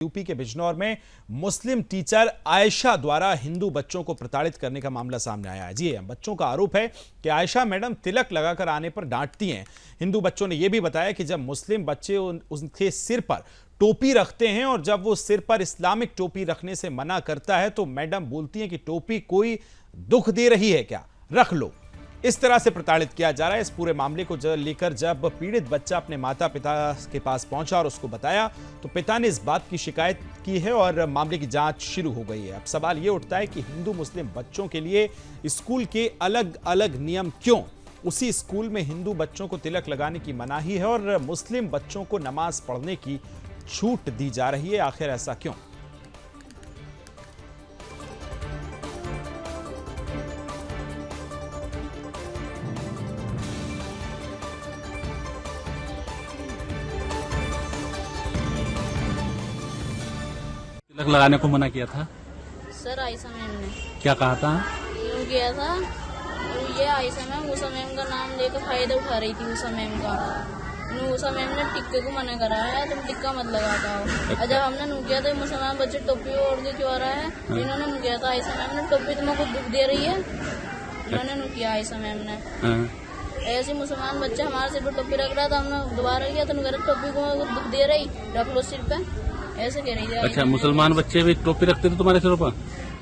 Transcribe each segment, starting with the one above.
UP के बिजनौर में मुस्लिम teacher Ayesha द्वारा हिंदू बच्चों को प्रताड़ित करने का मामला सामने आया है। जी बच्चों का आरोप है कि आयशा मैडम तिलक लगाकर आने पर डांटती हैं। हिंदू बच्चों ने यह भी बताया कि जब मुस्लिम बच्चे उनके सिर पर टोपी रखते हैं और जब वो सिर पर इस्लामिक टोपी रखने से मना करता है तो मैडम बोलती हैं कि टोपी कोई दुख दे रही है क्या, रख लो। इस तरह से प्रताड़ित किया जा रहा है। इस पूरे मामले को लेकर जब पीड़ित बच्चा अपने माता पिता के पास पहुंचा और उसको बताया तो पिता ने इस बात की शिकायत की है और मामले की जांच शुरू हो गई है। अब सवाल यह उठता है कि हिंदू मुस्लिम बच्चों के लिए स्कूल के अलग अलग नियम क्यों? उसी स्कूल में हिंदू बच्चों को तिलक लगाने की मनाही है और मुस्लिम बच्चों को नमाज पढ़ने की छूट दी जा रही है। आखिर ऐसा क्यों? तिलक लगाने को मना किया था सर आयशा मैम ने। क्या कहा था? क्यों किया था? ये आयशा मैम उषा मैम का नाम लेकर फायदा उठा रही थी। उषा मैम का उषा मैम ने टिक्के को मना करा है, तुम टिक्का मत लगाता हो। और जब हमने नू किया तो मुसलमान बच्चे टोपी ओढ़ के क्यों आ रहा है, इन्होंने नू किया था। आयशा मैम ने टोपी तुमको दुख दे रही है, इन्होंने नू किया आयशा मैम ने। ऐसे मुसलमान बच्चे हमारे सिर पर टोपी रख रहा था, हमने दोबारा किया तो टोपी को दुख दे रही, रख लो सिर पे, ऐसे कह रही थी। अच्छा, मुसलमान बच्चे भी टोपी रखते थे तुम्हारे सिरों पर?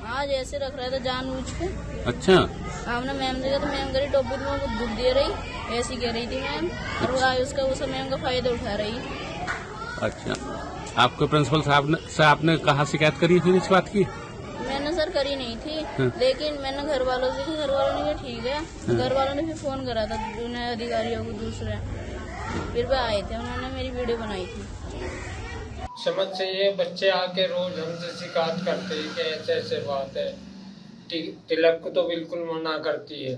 हाँ, जैसे रख रहे थे जानबूझ के। अच्छा, हमने मैम देखा तो मैम करी टोपी तुमको दुख दे रही, ऐसी कह रही थी मैम। और वो उसका उस मैम का फायदा उठा रही। अच्छा, आपके प्रिंसिपल साहब ने कहा शिकायत करी थी इस बात की? मैंने सर करी नहीं थी, लेकिन मैंने घर वालों से, घर वालों ने कहा ठीक है। घर वालों ने फिर फोन करा था उन्हें अधिकारियों को दूसरे, फिर वो आए थे, उन्होंने मेरी वीडियो बनाई थी। समझ से ये बच्चे आके रोज हमसे शिकायत करते हैं कि ऐसे ऐसे बात है। तिलक को तो बिल्कुल मना करती है,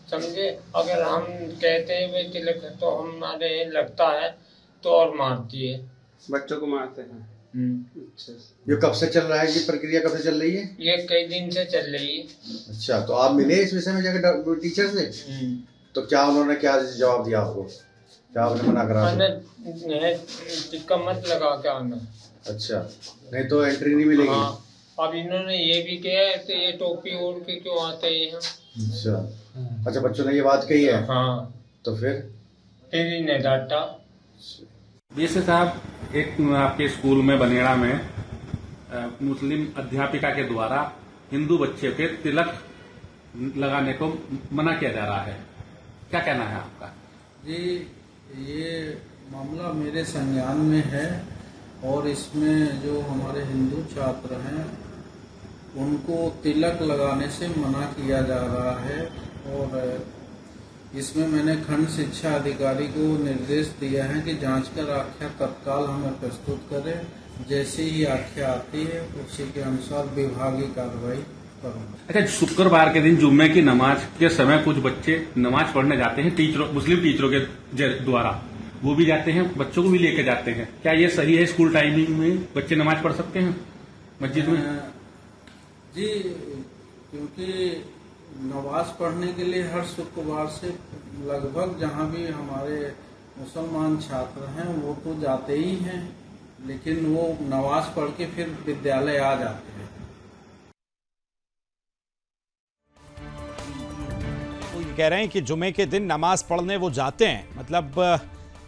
समझे। अगर हम कहते हैं भाई तिलक तो हमारे लगता है तो और मारती है, बच्चों को मारते हैं। अच्छा, ये कब से चल रहा है? ये प्रक्रिया कब से चल रही है? ये कई दिन से चल रही है। अच्छा, तो आप मिले इस विषय में जाकर टीचर से? तो क्या उन्होंने क्या जवाब दिया आपको? क्या आपने मना करा? टिक्का मत लगा के आना। अच्छा, नहीं तो एंट्री नहीं मिलेगी। हाँ, अब इन्होंने ये भी किया है कि ये टोपी ओढ़ के क्यों आते हैं यहाँ। अच्छा, बच्चों ने ये बात कही है? हाँ, तो फिर इन्हें डांटा। बीएसए साहब, एक आपके स्कूल में बनेड़ा में मुस्लिम अध्यापिका के द्वारा हिंदू बच्चे के तिलक लगाने को मना किया जा रहा है, क्या कहना है आपका? जी, ये मामला मेरे संज्ञान में है और इसमें जो हमारे हिंदू छात्र हैं उनको तिलक लगाने से मना किया जा रहा है और इसमें मैंने खंड शिक्षा अधिकारी को निर्देश दिया है कि जांच कर आख्या तत्काल हमें प्रस्तुत करें। जैसे ही आख्या आती है उसी के अनुसार विभागीय कार्रवाई करूंगा। अच्छा, शुक्रवार के दिन जुम्मे की नमाज के समय कुछ बच्चे नमाज पढ़ने जाते हैं, मुस्लिम टीचरों के द्वारा वो भी जाते हैं, बच्चों को भी लेके जाते हैं। क्या ये सही है? स्कूल टाइमिंग में बच्चे नमाज पढ़ सकते हैं मस्जिद में? जी, क्योंकि नमाज पढ़ने के लिए हर शुक्रवार से लगभग जहाँ भी हमारे मुसलमान छात्र हैं वो तो जाते ही हैं, लेकिन वो नमाज पढ़ के फिर विद्यालय आ जाते हैं। वो ये कह रहे हैं कि जुमे के दिन नमाज पढ़ने वो जाते हैं, मतलब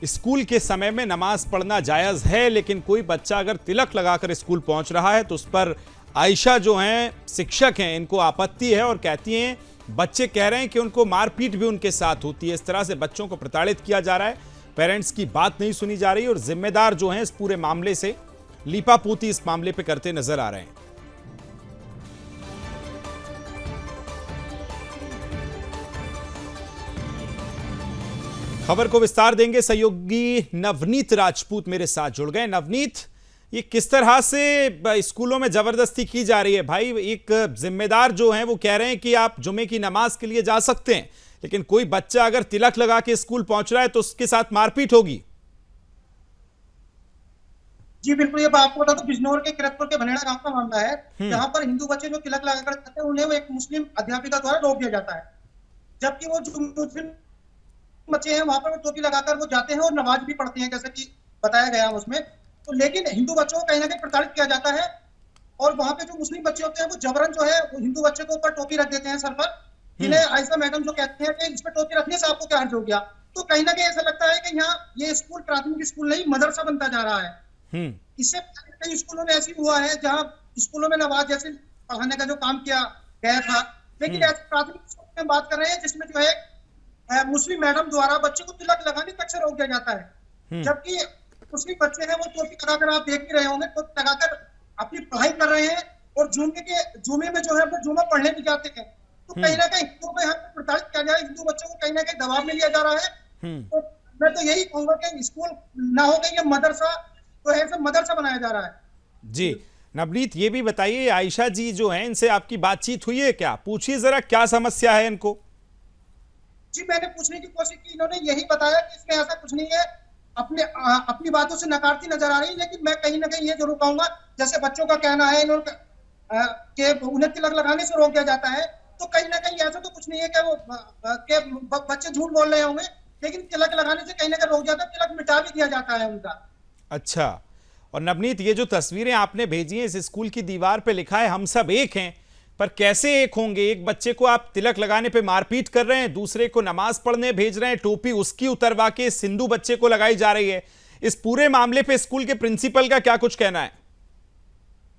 स्कूल के समय में नमाज पढ़ना जायज है, लेकिन कोई बच्चा अगर तिलक लगाकर स्कूल पहुंच रहा है तो उस पर आयशा जो हैं शिक्षक हैं, इनको आपत्ति है और कहती हैं, बच्चे कह रहे हैं कि उनको मारपीट भी उनके साथ होती है। इस तरह से बच्चों को प्रताड़ित किया जा रहा है, पेरेंट्स की बात नहीं सुनी जा रही और जिम्मेदार जो हैं इस पूरे मामले से लीपापोती इस मामले पे करते नजर आ रहे हैं। खबर को विस्तार देंगे, सहयोगी नवनीत राजपूत मेरे साथ जुड़ गए। नवनीत, ये किस तरह से स्कूलों में जबरदस्ती की जा रही है? भाई, एक जिम्मेदार जो हैं वो कह रहे हैं कि आप जुमे की नमाज के लिए जा सकते हैं, लेकिन कोई बच्चा अगर तिलक लगा के स्कूल पहुंच रहा है तो उसके साथ मारपीट होगी। जी बिल्कुल, ये आपको बता दो बिजनौर के किरतपुर के बनेड़ा गांव का मामला है, जहां पर हिंदू बच्चे जो तिलक लगाकर जाते हैं उन्हें वो एक मुस्लिम अध्यापिका द्वारा रोक दिया जाता है, जबकि वो जो मुस्लिम बच्चे हैं वहां पर टोपी लगाकर वो जाते हैं और नमाज भी पढ़ते हैं, जैसे कि बताया गया उसमें। तो लेकिन हिंदू बच्चों को कहीं ना कहीं प्रताड़ित किया जाता है, और वहां पे जो मुस्लिम बच्चे होते हैं वो जबरन जो है वो हिंदू बच्चे के ऊपर टोपी रख देते हैं सर पर, जिन्हें आयशा मैडम जो कहते हैं कि इस पर टोपी रखने से आपको क्या हर्ज हो गया। तो कहीं ना कहीं ऐसा लगता है कि यहाँ ये स्कूल प्राथमिक स्कूल नहीं मदरसा बनता जा रहा है। इससे कई स्कूलों में ऐसी हुआ है जहाँ स्कूलों में नवाज जैसे पढ़ाने का जो काम किया गया था, लेकिन ऐसे प्राथमिक स्कूल में बात कर रहे हैं जिसमें जो है मुस्लिम मैडम द्वारा बच्चे को तिलक लगाने तक से रोक दिया जाता है, जबकि मुस्लिम बच्चे हैं वो टोपी लगाकर आप देख ही रहे होंगे, टोपी लगाकर अपनी पढ़ाई कर रहे हैं और जुमे में जो है अपने जुमा पढ़ने भी जाते हैं। तो कहीं ना कहीं हिंदुओं को यहाँ पे प्रताड़ित किया जा रहा है, हिंदू बच्चों को कहीं ना कहीं दबाव में लिया जा रहा है। तो मैं तो यही कहूंगा कि स्कूल ना हो गई ये मदरसा, तो ऐसे मदरसा बनाया जा रहा है। जी नवनीत, ये भी बताइए आयशा जी जो हैं इनसे आपकी बातचीत हुई है क्या? पूछिए जरा क्या समस्या है इनको। जी मैंने पूछने की कोशिश की, इन्होंने यही बताया कि इसमें ऐसा कुछ नहीं है, अपनी बातों से नकारती नजर आ रही, लेकिन मैं कहीं ना कहीं ये जरूर कहूंगा जैसे बच्चों का कहना है इन्होंने कि उन्हें तिलक लगाने से रोक दिया जाता है, तो कहीं ना कहीं ऐसा तो कुछ नहीं है कि वो बच्चे झूठ बोल रहे होंगे, लेकिन तिलक लगाने से कहीं ना कहीं रोक जाता है, तिलक मिटा भी दिया जाता है उनका। अच्छा, और नवनीत ये जो तस्वीरें आपने भेजी हैं, इस स्कूल की दीवार पे लिखा है हम सब एक हैं, पर कैसे एक होंगे? एक बच्चे को आप तिलक लगाने पे मारपीट कर रहे हैं, दूसरे को नमाज पढ़ने भेज रहे हैं, टोपी उसकी उतरवा के इस हिंदू बच्चे को लगाई जा रही है। इस पूरे मामले पे स्कूल के प्रिंसिपल का क्या कुछ कहना है?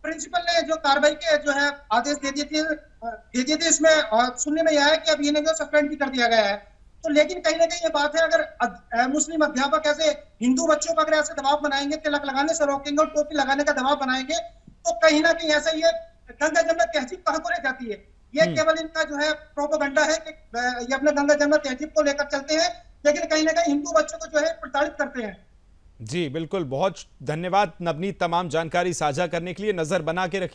प्रिंसिपल ने जो कार्रवाई के जो है आदेश दे दिए थे, इसमें सुनने में यह है कि अब इन्हें जो सस्पेंड भी कर दिया गया है। तो लेकिन कहीं ना कहीं ये बात है, अगर मुस्लिम अध्यापक ऐसे हिंदू बच्चों पर अगर ऐसे दबाव बनाएंगे, तिलक लगाने से रोकेंगे और टोपी लगाने का दबाव बनाएंगे, तो कहीं ना कहीं ऐसा ये गंगा जमुना तहजीब कहाँ को रह जाती है। ये केवल इनका जो है प्रोपेगेंडा है कि ये अपने गंगा जमुना तहजीब को लेकर चलते हैं, लेकिन कहीं ना कहीं हिंदू बच्चों को जो है प्रताड़ित करते हैं। जी बिल्कुल, बहुत धन्यवाद नवनीत तमाम जानकारी साझा करने के लिए। नजर बना के रखिए।